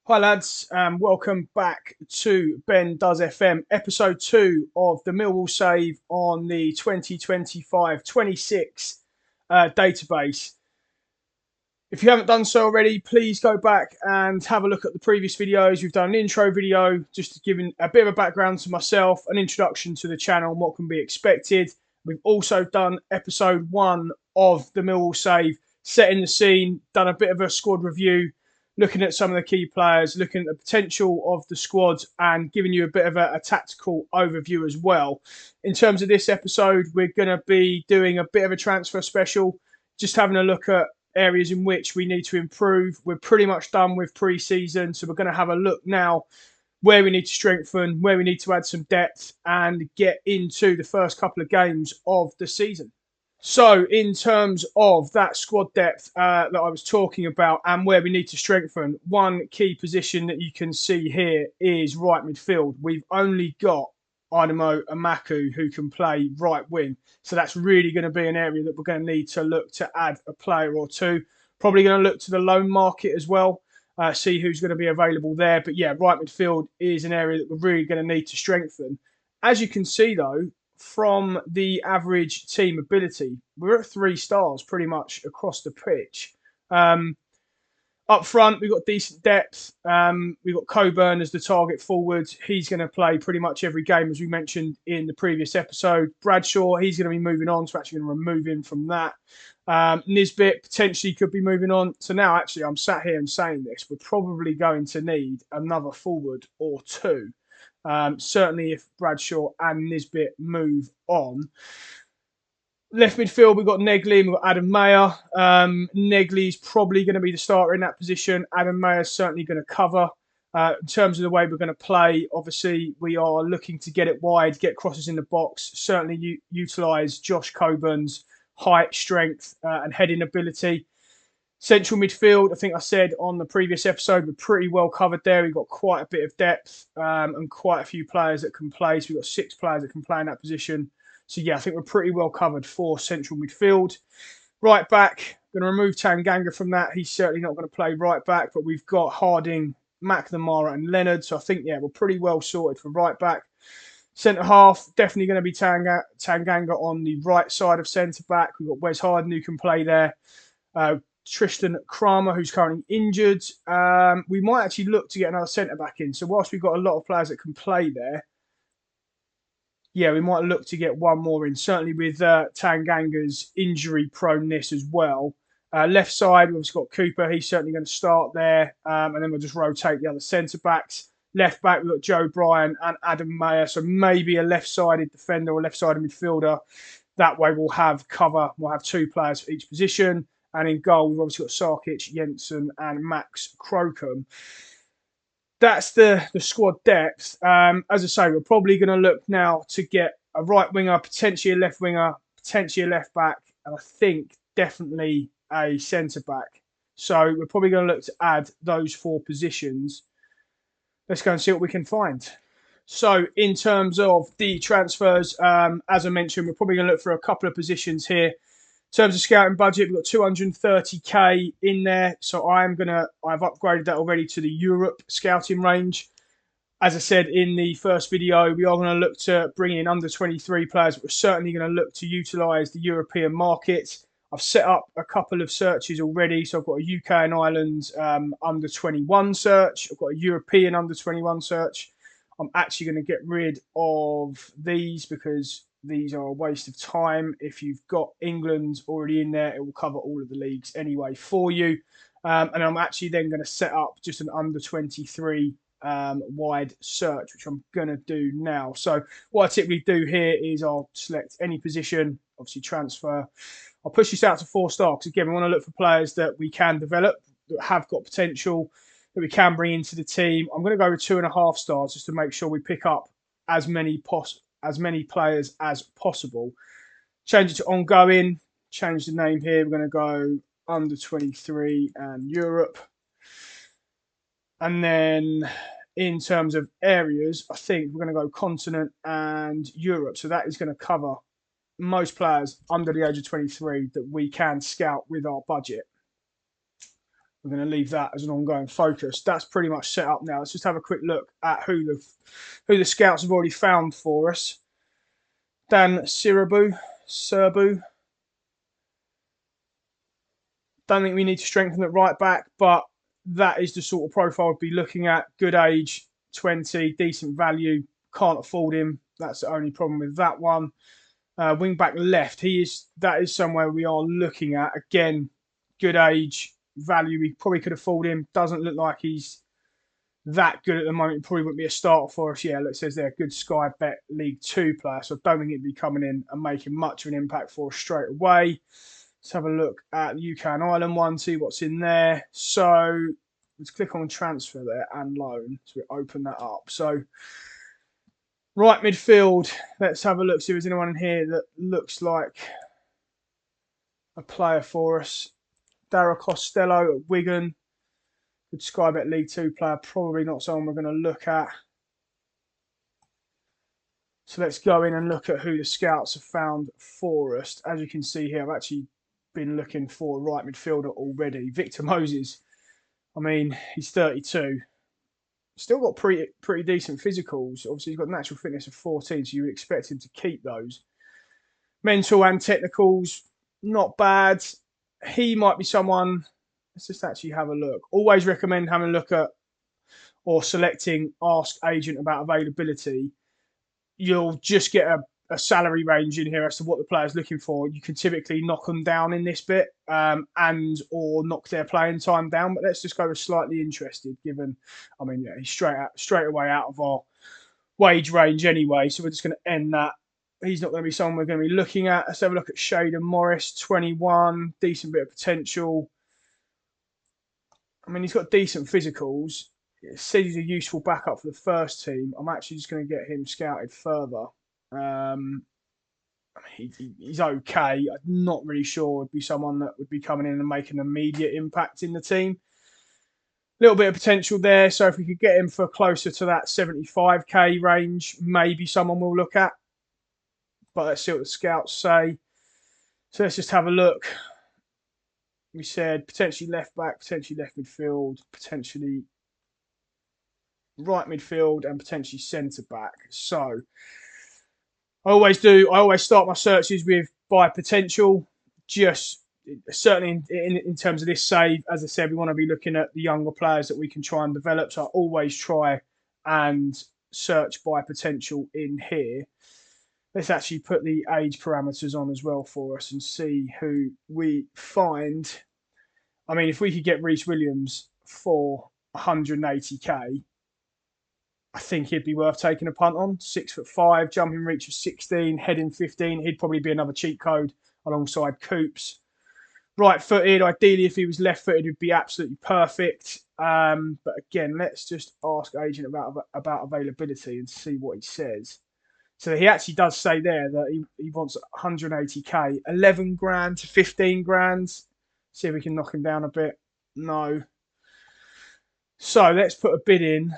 Hi lads, and welcome back to Ben Does FM, episode 2 of the Millwall save on the 2025-26 database. If you haven't done so already, please go back and have a look at the previous videos. We've done an intro video just to give a bit of a background to myself, an introduction to the channel and what can be expected. We've also done episode 1 of the Millwall save, setting the scene, done a bit of a squad review, looking at some of the key players, looking at the potential of the squad and giving you a bit of a tactical overview as well. In terms of this episode, we're going to be doing a bit of a transfer special, just having a look at areas in which we need to improve. We're pretty much done with pre-season, so we're going to have a look now where we need to strengthen, where we need to add some depth and get into the first couple of games of the season. So in terms of that squad depth that I was talking about and where we need to strengthen, one key position that you can see here is right midfield. We've only got Idemo and Maku who can play right wing. So that's really going to be an area that we're going to need to look to add a player or two. Probably going to look to the loan market as well, see who's going to be available there. But yeah, right midfield is an area that we're really going to need to strengthen. As you can see though, from the average team ability, we're at 3 stars pretty much across the pitch. Up front, we've got decent depth. We've got Coburn as the target forward. He's going to play pretty much every game, as we mentioned in the previous episode. Bradshaw, he's going to be moving on, so actually going to remove him from that. Nisbet potentially could be moving on. So now, actually, I'm sat here and saying this. We're probably going to need another forward or two. Certainly if Bradshaw and Nisbet move on. Left midfield, we've got Negley and we've got Adam Mayer. Negley's probably going to be the starter in that position. Adam Mayer's certainly going to cover. In terms of the way we're going to play, obviously, we are looking to get it wide, get crosses in the box, certainly utilise Josh Coburn's height, strength and heading ability. Central midfield, I think I said on the previous episode, we're pretty well covered there. We've got quite a bit of depth and quite a few players that can play. So we've got 6 players that can play in that position. So yeah, I think we're pretty well covered for central midfield. Right back, going to remove Tanganga from that. He's certainly not going to play right back, but we've got Harding, McNamara and Leonard. So I think, yeah, we're pretty well sorted for right back. Centre half, definitely going to be Tanganga on the right side of centre back. We've got Wes Harden who can play there. Tristan Kramer, who's currently injured. We might actually look to get another centre back in. So whilst we've got a lot of players that can play there, yeah, we might look to get one more in. Certainly with Tanganga's injury proneness as well. Left side, we've got Cooper. He's certainly going to start there. And then we'll just rotate the other centre backs. Left back, we've got Joe Bryan and Adam Mayer. So maybe a left-sided defender or left-sided midfielder. That way we'll have cover. We'll have 2 players for each position. And in goal, we've obviously got Sarkic, Jensen, and Max Crocombe. That's the squad depth. As I say, we're probably going to look now to get a right winger, potentially a left winger, potentially a left back, and I think definitely a centre back. So we're probably going to look to add those 4 positions. Let's go and see what we can find. So in terms of the transfers, as I mentioned, we're probably going to look for a couple of positions here. In terms of scouting budget, we've got 230k in there. So I've upgraded that already to the Europe scouting range. As I said in the first video, we are going to look to bring in under 23 players, but we're certainly going to look to utilise the European market. I've set up a couple of searches already. So I've got a UK and Ireland under 21 search. I've got a European under 21 search. I'm actually going to get rid of these because these are a waste of time. If you've got England already in there, it will cover all of the leagues anyway for you. And I'm actually then going to set up just an under 23 wide search, which I'm going to do now. So what I typically do here is I'll select any position, obviously transfer. I'll push this out to 4-star because again, we want to look for players that we can develop, that have got potential, that we can bring into the team. I'm going to go with 2.5 stars just to make sure we pick up as many players as possible. Change it to ongoing. Change the name here. We're going to go under 23 and Europe. And then in terms of areas, I think we're going to go continent and Europe. So that is going to cover most players under the age of 23 that we can scout with our budget. we're going to leave that as an ongoing focus. That's pretty much set up now. Let's just have a quick look at who the scouts have already found for us. Dan Serbu. Don't think we need to strengthen at right back, but that is the sort of profile I'd be looking at. Good age, 20, decent value. Can't afford him. That's the only problem with that one. Wing back left, that is somewhere we are looking at. Again, good age, value. We probably could afford him. Doesn't look like he's that good at the moment. Probably wouldn't be a starter for us. Yeah, look, it says there, good Sky Bet League 2 player. So I don't think he'd be coming in and making much of an impact for us straight away. Let's have a look at the UK and Ireland one, see what's in there. So let's click on transfer there and loan. So we open that up. So right midfield, let's have a look, see if there's anyone in here that looks like a player for us. Dara Costello at Wigan. Good Sky Bet League 2 player. Probably not someone we're going to look at. So let's go in and look at who the scouts have found for us. As you can see here, I've actually been looking for a right midfielder already. Victor Moses. I mean, he's 32. Still got pretty decent physicals. Obviously, he's got natural fitness of 14, so you would expect him to keep those. Mental and technicals, not bad. He might be someone. Let's just actually have a look. Always recommend having a look at or selecting Ask Agent about availability. You'll just get a salary range in here as to what the player's looking for. You can typically knock them down in this bit and or knock their playing time down. But let's just go with slightly interested, given, I mean, yeah, he's straight away out of our wage range anyway. So we're just going to end that. He's not going to be someone we're going to be looking at. Let's have a look at Shaden Morris, 21, decent bit of potential. I mean, he's got decent physicals. It says he's a useful backup for the first team. I'm actually just going to get him scouted further. He's okay. I'm not really sure would be someone that would be coming in and making an immediate impact in the team. A little bit of potential there. So if we could get him for closer to that 75k range, maybe someone we'll look at. But let's see what the scouts say. So let's just have a look. We said potentially left back, potentially left midfield, potentially right midfield, and potentially centre back. So I always start my searches with by potential. Just certainly in terms of this save, as I said, we want to be looking at the younger players that we can try and develop. So I always try and search by potential in here. Let's actually put the age parameters on as well for us and see who we find. I mean, if we could get Reece Williams for 180k, I think he'd be worth taking a punt on. 6'5", jumping reach of 16, heading 15. He'd probably be another cheat code alongside Coops. Right-footed, ideally, if he was left-footed, he'd be absolutely perfect. But again, let's just ask Agent about availability and see what he says. So he actually does say there that he wants 180k, 11 grand to 15 grand. See if we can knock him down a bit. No. So let's put a bid in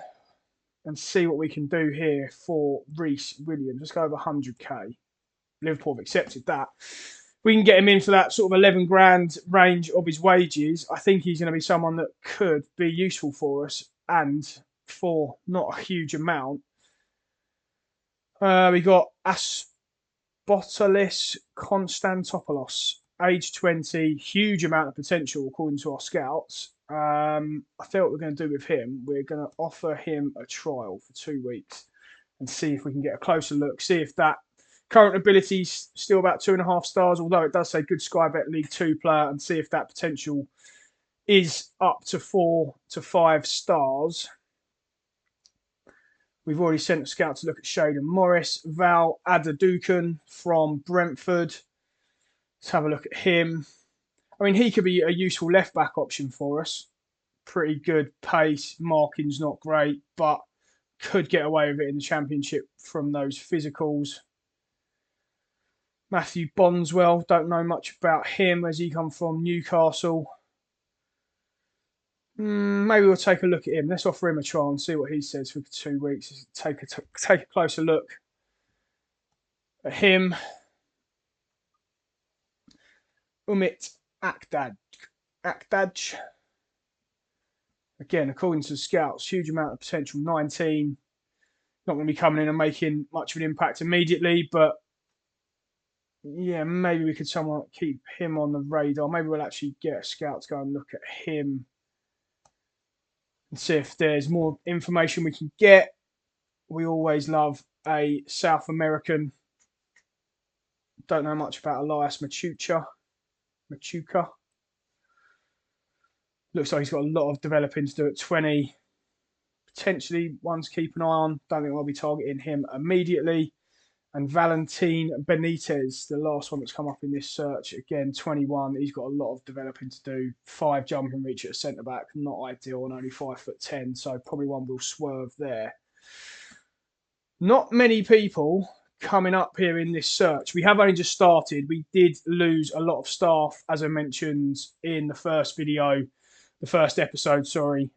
and see what we can do here for Reece Williams. Let's go over 100k. Liverpool have accepted that. We can get him in for that sort of 11 grand range of his wages. I think he's going to be someone that could be useful for us and for not a huge amount. We got Aspotolis Konstantopoulos, age 20, huge amount of potential according to our scouts. I feel what we're going to do with him. We're going to offer him a trial for 2 weeks and see if we can get a closer look. See if that current ability is still about 2.5 stars, although it does say good Sky Bet League 2 player, and see if that potential is up to 4 to 5 stars. We've already sent a scout to look at Shaden Morris. Val Adadukan from Brentford. Let's have a look at him. I mean, he could be a useful left-back option for us. Pretty good pace. Marking's not great, but could get away with it in the Championship from those physicals. Matthew Bondswell. Don't know much about him. Where's he come from? Newcastle. Maybe we'll take a look at him. Let's offer him a trial and see what he says for 2 weeks. Take a closer look at him. Umit Akdaj. Again, according to the scouts, huge amount of potential, 19. Not going to be coming in and making much of an impact immediately, but yeah, maybe we could somewhat keep him on the radar. Maybe we'll actually get a scout to go and look at him and see if there's more information we can get. We always love a South American. Don't know much about Elias Machuca. Looks like he's got a lot of developing to do at 20. Potentially one to keep an eye on. Don't think I'll be targeting him immediately. And Valentin Benitez, the last one that's come up in this search. Again, 21. He's got a lot of developing to do. 5 jumping reach at a centre back. Not ideal, and only 5'10". So probably one will swerve there. Not many people coming up here in this search. We have only just started. We did lose a lot of staff, as I mentioned in the first video, the first episode, sorry.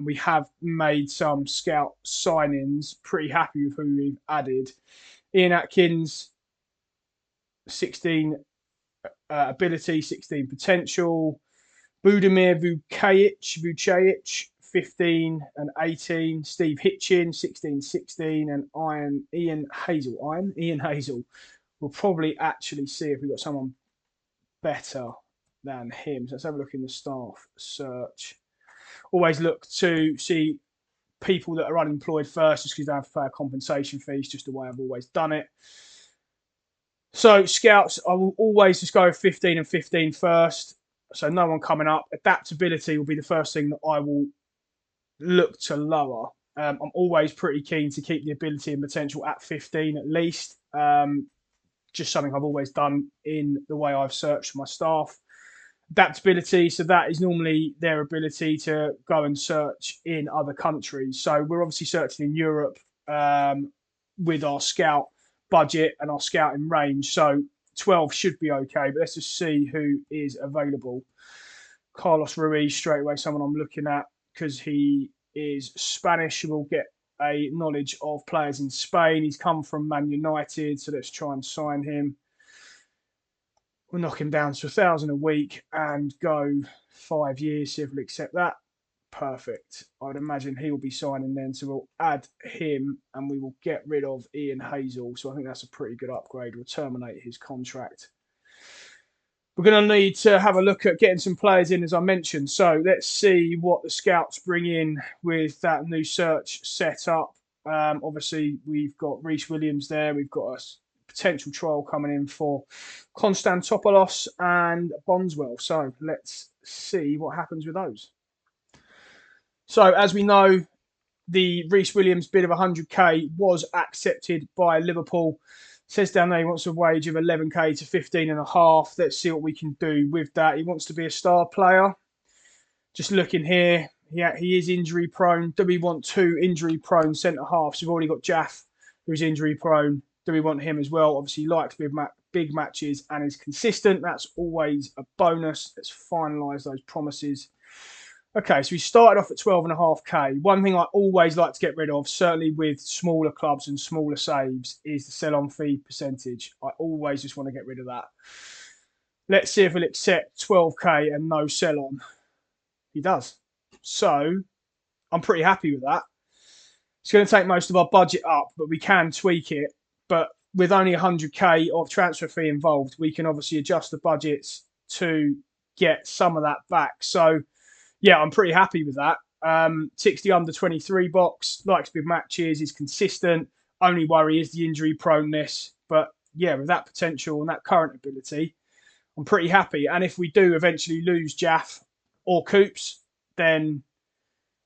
We have made some scout signings. Pretty happy with who we've added. Ian Atkins, 16 ability, 16 potential. Budimir Vucevic, 15 and 18. Steve Hitchin, 16, 16. And Ian Hazel. We'll probably actually see if we've got someone better than him. So let's have a look in the staff search. Always look to see people that are unemployed first, just because they have to pay a compensation fee. It's just the way I've always done it. So scouts, I will always just go 15 and 15 first. So no one coming up. Adaptability will be the first thing that I will look to lower. I'm always pretty keen to keep the ability and potential at 15 at least. Just something I've always done in the way I've searched for my staff. Adaptability, so that is normally their ability to go and search in other countries. So we're obviously searching in Europe with our scout budget and our scouting range. So 12 should be okay, but let's just see who is available. Carlos Ruiz, straight away, someone I'm looking at because he is Spanish. We'll get a knowledge of players in Spain. He's come from Man United, so let's try and sign him. We'll knock him down to 1,000 a week and go 5 years, see if we'll accept that. Perfect. I'd imagine he will be signing then, so we'll add him and we will get rid of Ian Hazel. So I think that's a pretty good upgrade. We'll terminate his contract. We're going to need to have a look at getting some players in, as I mentioned. So let's see what the scouts bring in with that new search set up. Obviously, we've got Rhys Williams there. We've got a potential trial coming in for Konstantopoulos and Bonswell. So let's see what happens with those. So as we know, the Rhys Williams bid of 100k was accepted by Liverpool. It says down there he wants a wage of 11k to 15.5. Let's see what we can do with that. He wants to be a star player. Just looking here, he is injury prone. Do we want 2 injury prone centre halves? We've already got Jaff, who's injury prone. Do we want him as well? Obviously, he likes big matches and is consistent. That's always a bonus. Let's finalise those promises. Okay, so we started off at 12.5k. One thing I always like to get rid of, certainly with smaller clubs and smaller saves, is the sell-on fee percentage. I always just want to get rid of that. Let's see if we'll accept 12k and no sell-on. He does. So I'm pretty happy with that. It's going to take most of our budget up, but we can tweak it. But with only 100k of transfer fee involved, we can obviously adjust the budgets to get some of that back. So yeah, I'm pretty happy with that. 60 under 23 box, likes big matches, is consistent. Only worry is the injury proneness. But yeah, with that potential and that current ability, I'm pretty happy. And if we do eventually lose Jaff or Coops, then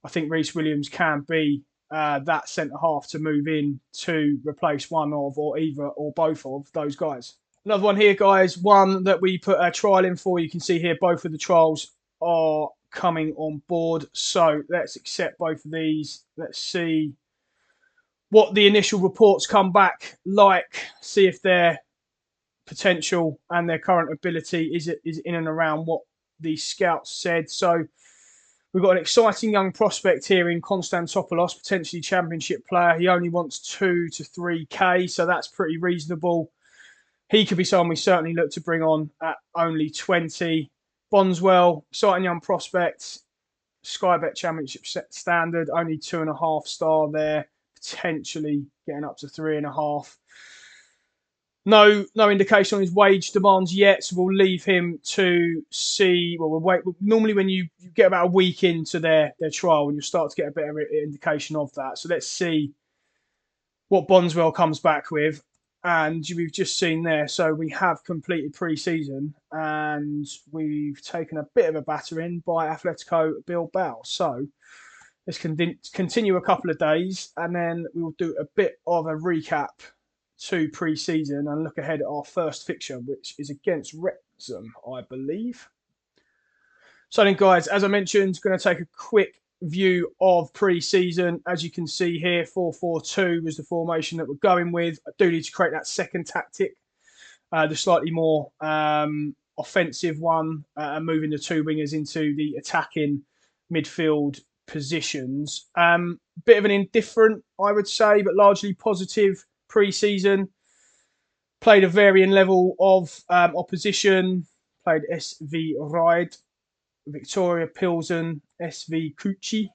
I think Rhys Williams can be that centre half to move in to replace one of or either or both of those guys. Another one here, guys, one that we put a trial in for. You can see here both of the trials are coming on board. So let's accept both of these. Let's see what the initial reports come back like, see if their potential and their current ability is in and around what the scouts said. So we've got an exciting young prospect here in Konstantopoulos, potentially championship player. He only wants 2 to 3k, so that's pretty reasonable. He could be someone we certainly look to bring on at only 20. Bonswell, exciting young prospect, Sky Bet Championship standard, only 2.5 star there, potentially getting up to 3.5. No indication on his wage demands yet, so we'll leave him to see. Well, we'll wait. Normally, when you get about a week into their trial, and you start to get a better indication of that. So let's see what Bondswell comes back with. And we've just seen there, so we have completed pre-season, and we've taken a bit of a battering by Atletico Bilbao. So let's continue a couple of days, and then we will do a bit of a recap to pre-season and look ahead at our first fixture, which is against Wrexham, I believe. So then, guys, as I mentioned, going to take a quick view of pre-season. As you can see here, 4-4-2 was the formation that we're going with. I do need to create that second tactic, the slightly more offensive one, and moving the two wingers into the attacking midfield positions. Bit of an indifferent, I would say, but largely positive pre-season. Played a varying level of opposition. Played SV Ride, Victoria Pilsen, SV Kuchi,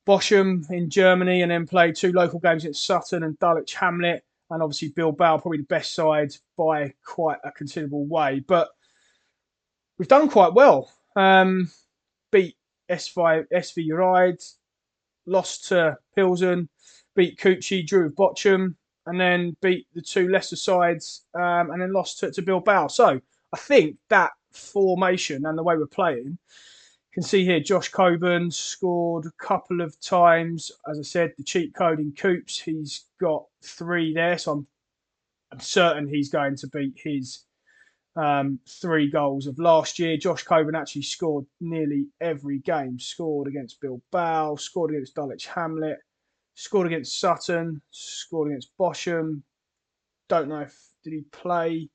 Bochum in Germany, and then played 2 local games against Sutton and Dulwich Hamlet, and obviously Bilbao, probably the best side by quite a considerable way. But we've done quite well. Beat SV Ride, lost to Pilsen, beat Kuchi, drew with Bochum, and then beat the 2 lesser sides, and then lost to Bilbao. So I think that formation and the way we're playing, you can see here Josh Coburn scored a couple of times. As I said, the cheat code in Coops, he's got 3 there, so I'm certain he's going to beat his 3 goals of last year. Josh Coburn actually scored nearly every game. Scored against Bilbao, scored against Dulwich Hamlet, scored against Sutton, scored against Bochum. Don't know if did play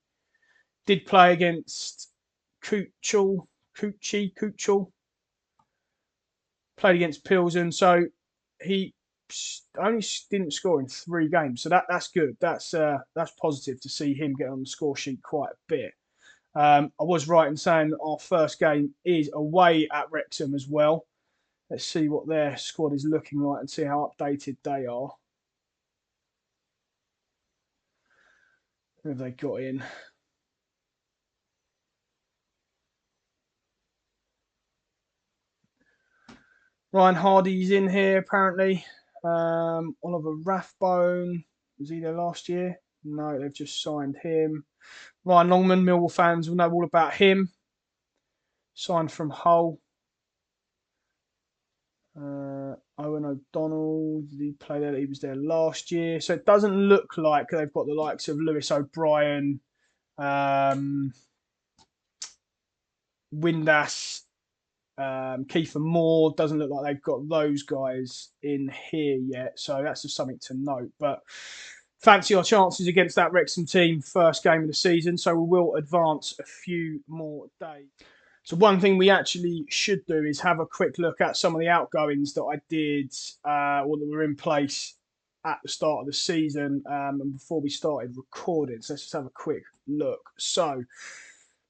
against Kuchel. Played against Pilsen, so he only didn't score in 3 games. So that's good. That's positive to see him get on the score sheet quite a bit. I was right in saying our first game is away at Wrexham as well. Let's see what their squad is looking like and see how updated they are. Who have they got in? Ryan Hardy's in here, apparently. Oliver Rathbone, was he there last year? No, they've just signed him. Ryan Longman, Millwall fans will know all about him. Signed from Hull. Owen O'Donnell, did he play there? He was there last year. So it doesn't look like they've got the likes of Lewis O'Brien, Windass, Kiefer Moore. Doesn't look like they've got those guys in here yet. So that's just something to note. But fancy our chances against that Wrexham team, first game of the season. So we will advance a few more days. So one thing we actually should do is have a quick look at some of the outgoings that I did or that were in place at the start of the season and before we started recording. So let's just have a quick look. So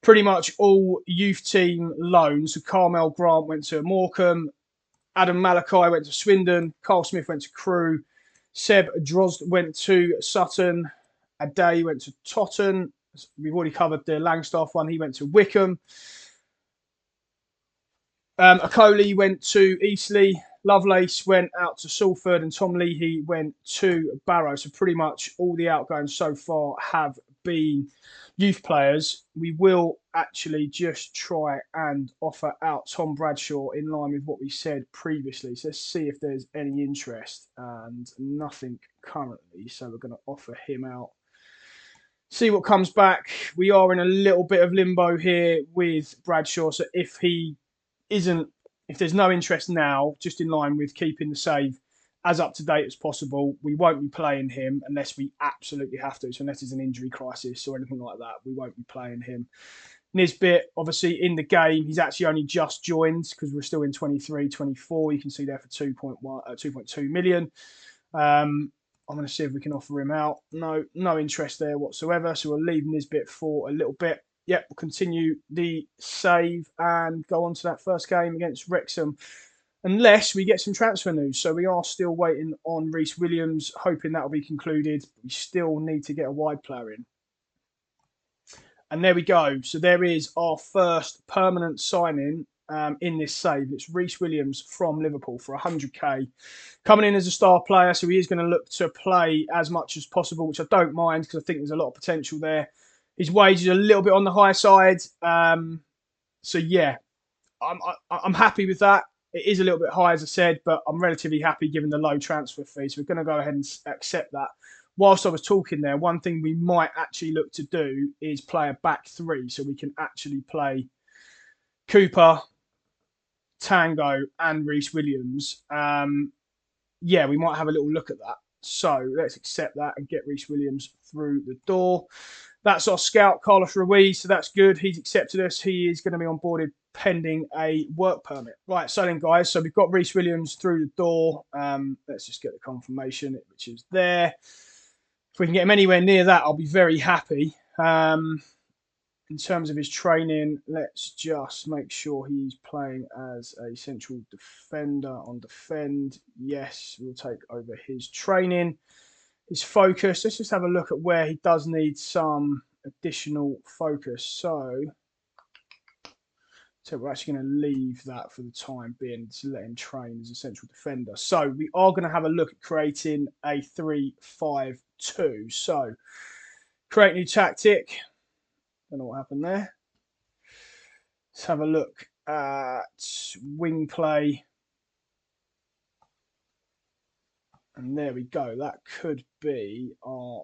pretty much all youth team loans. So Carmel Grant went to Morecambe, Adam Malachi went to Swindon, Carl Smith went to Crewe, Seb Drozd went to Sutton, Ade went to Totton. We've already covered the Langstaff one. He went to Wickham. Akoli went to Eastleigh, Lovelace went out to Salford, and Tom Leahy went to Barrow. So pretty much all the outgoings so far have been youth players. We will actually just try and offer out Tom Bradshaw in line with what we said previously. So let's see if there's any interest, and nothing currently. So we're going to offer him out. See what comes back. We are in a little bit of limbo here with Bradshaw. So if there's no interest now, just in line with keeping the save as up to date as possible, we won't be playing him unless we absolutely have to. So unless there's an injury crisis or anything like that, we won't be playing him. Nisbet, obviously in the game, he's actually only just joined because we're still in 23-24. You can see there for 2.2 million. I'm going to see if we can offer him out. No interest there whatsoever. So we'll leave Nisbet for a little bit. yeah, we'll continue the save and go on to that first game against Wrexham. Unless we get some transfer news. So we are still waiting on Reece Williams, hoping that will be concluded. We still need to get a wide player in. And there we go. So there is our first permanent signing in this save. It's Reece Williams from Liverpool for 100k. Coming in as a star player, so he is going to look to play as much as possible, which I don't mind because I think there's a lot of potential there. His wage is a little bit on the high side. So yeah, I'm happy with that. It is a little bit high, as I said, but I'm relatively happy given the low transfer fee. So we're going to go ahead and accept that. Whilst I was talking there, one thing we might actually look to do is play a back three so we can actually play Cooper, Tango, and Reece Williams. Yeah, we might have a little look at that. So let's accept that and get Reece Williams through the door. That's our scout, Carlos Ruiz, so that's good. He's accepted us. He is going to be onboarded pending a work permit. Right, so then, guys, so we've got Reece Williams through the door. Let's just get the confirmation, which is there. If we can get him anywhere near that, I'll be very happy. In terms of his training, let's just make sure he's playing as a central defender on defend. Yes, we'll take over his training. His focus, let's just have a look at where he does need some additional focus. So we're actually going to leave that for the time being to let him train as a central defender. So we are going to have a look at creating a 3-5-2. So create new tactic. Don't know what happened there. Let's have a look at wing play. And there we go. That could be our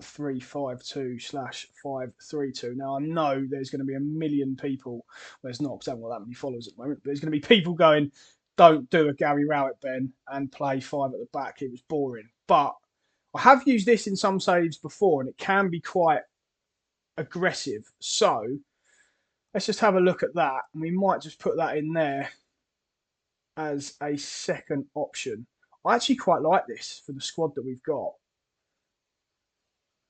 3-5-2/5-3-2. Now, I know there's going to be a million people. Well, there's not, because I haven't got that many followers at the moment. But there's going to be people going, don't do a Gary Rowett, Ben, and play 5 at the back. It was boring. But I have used this in some saves before, and it can be quite aggressive. So let's just have a look at that. And we might just put that in there as a second option. I actually quite like this for the squad that we've got.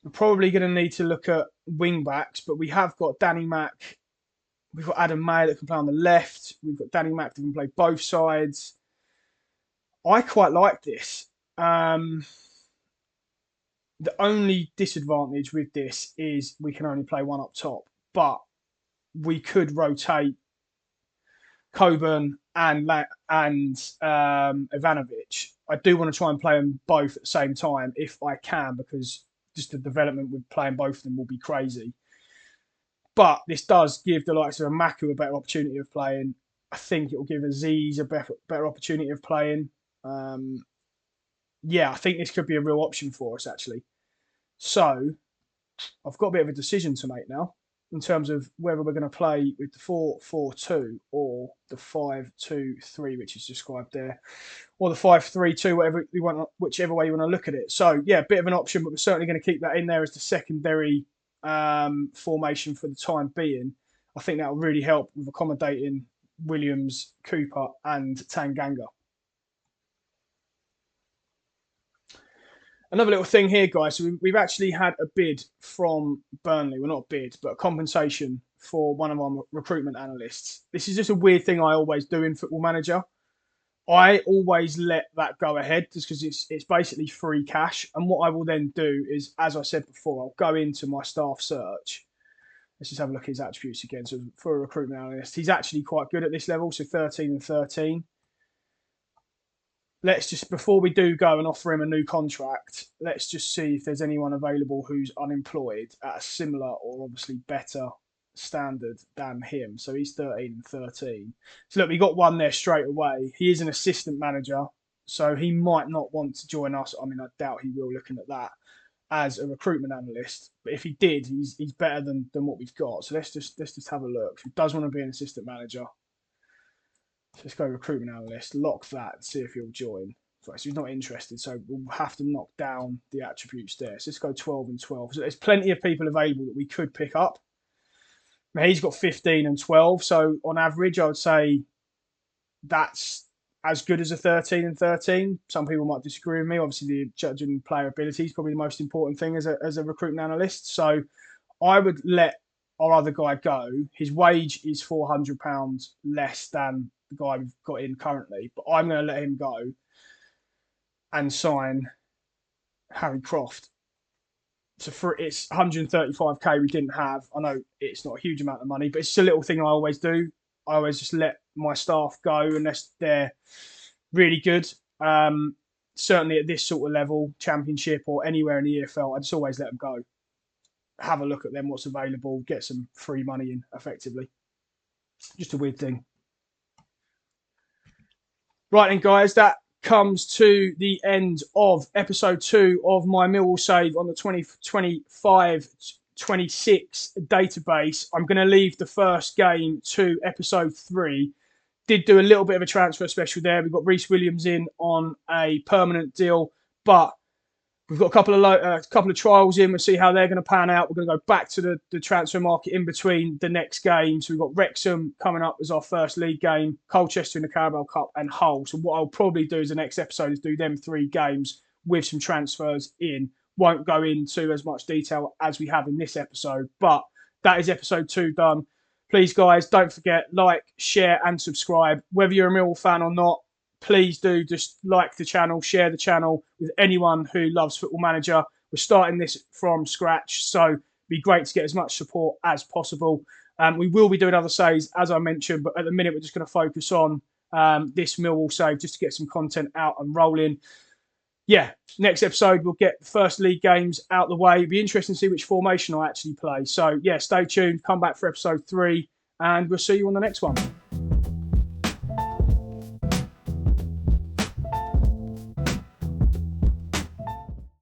We're probably going to need to look at wing backs, but we have got Danny Mack. We've got Adam May that can play on the left. We've got Danny Mack that can play both sides. I quite like this. The only disadvantage with this is we can only play one up top, but we could rotate Coburn and Ivanovic. I do want to try and play them both at the same time if I can, because just the development with playing both of them will be crazy. But this does give the likes of Maku a better opportunity of playing. I think it will give Aziz a better opportunity of playing. Yeah, I think this could be a real option for us, actually. So I've got a bit of a decision to make now in terms of whether we're going to play with the 4-4-2 or the 5-2-3, which is described there, or the 5-3-2, whatever we want, whichever way you want to look at it. So yeah, a bit of an option, but we're certainly going to keep that in there as the secondary formation for the time being. I think that will really help with accommodating Williams, Cooper, and Tanganga. Another little thing here, guys. So we've actually had a bid from Burnley. Well, not a bid, but a compensation for one of our recruitment analysts. This is just a weird thing I always do in Football Manager. I always let that go ahead just because it's basically free cash. And what I will then do is, as I said before, I'll go into my staff search. Let's just have a look at his attributes again. So for a recruitment analyst, he's actually quite good at this level. So 13 and 13. Let's just, before we do go and offer him a new contract, let's just see if there's anyone available who's unemployed at a similar or obviously better standard than him. So he's 13 and 13. So look, we got one there straight away. He is an assistant manager, so he might not want to join us. I mean, I doubt he will, looking at that, as a recruitment analyst. But if he did, he's better than what we've got. So let's just have a look. He does want to be an assistant manager. So let's go recruitment analyst, lock that, and see if he'll join. So he's not interested, so we'll have to knock down the attributes there. So let's go 12 and 12. So there's plenty of people available that we could pick up. Now he's got 15 and 12, so on average, I would say that's as good as a 13 and 13. Some people might disagree with me. Obviously, the judging player ability is probably the most important thing as a recruitment analyst. So I would let our other guy go. His wage is £400 less than the guy we've got in currently, but I'm going to let him go and sign Harry Croft. So it's 135k we didn't have. I know it's not a huge amount of money, but it's a little thing I always do. I always just let my staff go unless they're really good. Certainly at this sort of level, Championship or anywhere in the EFL, I just always let them go. Have a look at them, what's available, get some free money in, effectively. Just a weird thing. Right then, guys, that comes to the end of episode 2 of my Millwall save on the 2025-26 database. I'm going to leave the first game to episode 3. Did do a little bit of a transfer special there. We've got Reece Williams in on a permanent deal, but we've got a couple of trials in. We'll see how they're going to pan out. We're going to go back to the transfer market in between the next games. We've got Wrexham coming up as our first league game, Colchester in the Carabao Cup, and Hull. So what I'll probably do as the next episode is do them 3 games with some transfers in. Won't go into as much detail as we have in this episode, but that is episode 2 done. Please, guys, don't forget, like, share, and subscribe. Whether you're a Millwall fan or not, please do just like the channel, share the channel with anyone who loves Football Manager. We're starting this from scratch, so it'd be great to get as much support as possible. We will be doing other saves, as I mentioned, but at the minute we're just going to focus on this Millwall save just to get some content out and rolling. Yeah, next episode we'll get the first league games out the way. It'd be interesting to see which formation I actually play. So, yeah, stay tuned. Come back for episode 3, and we'll see you on the next one.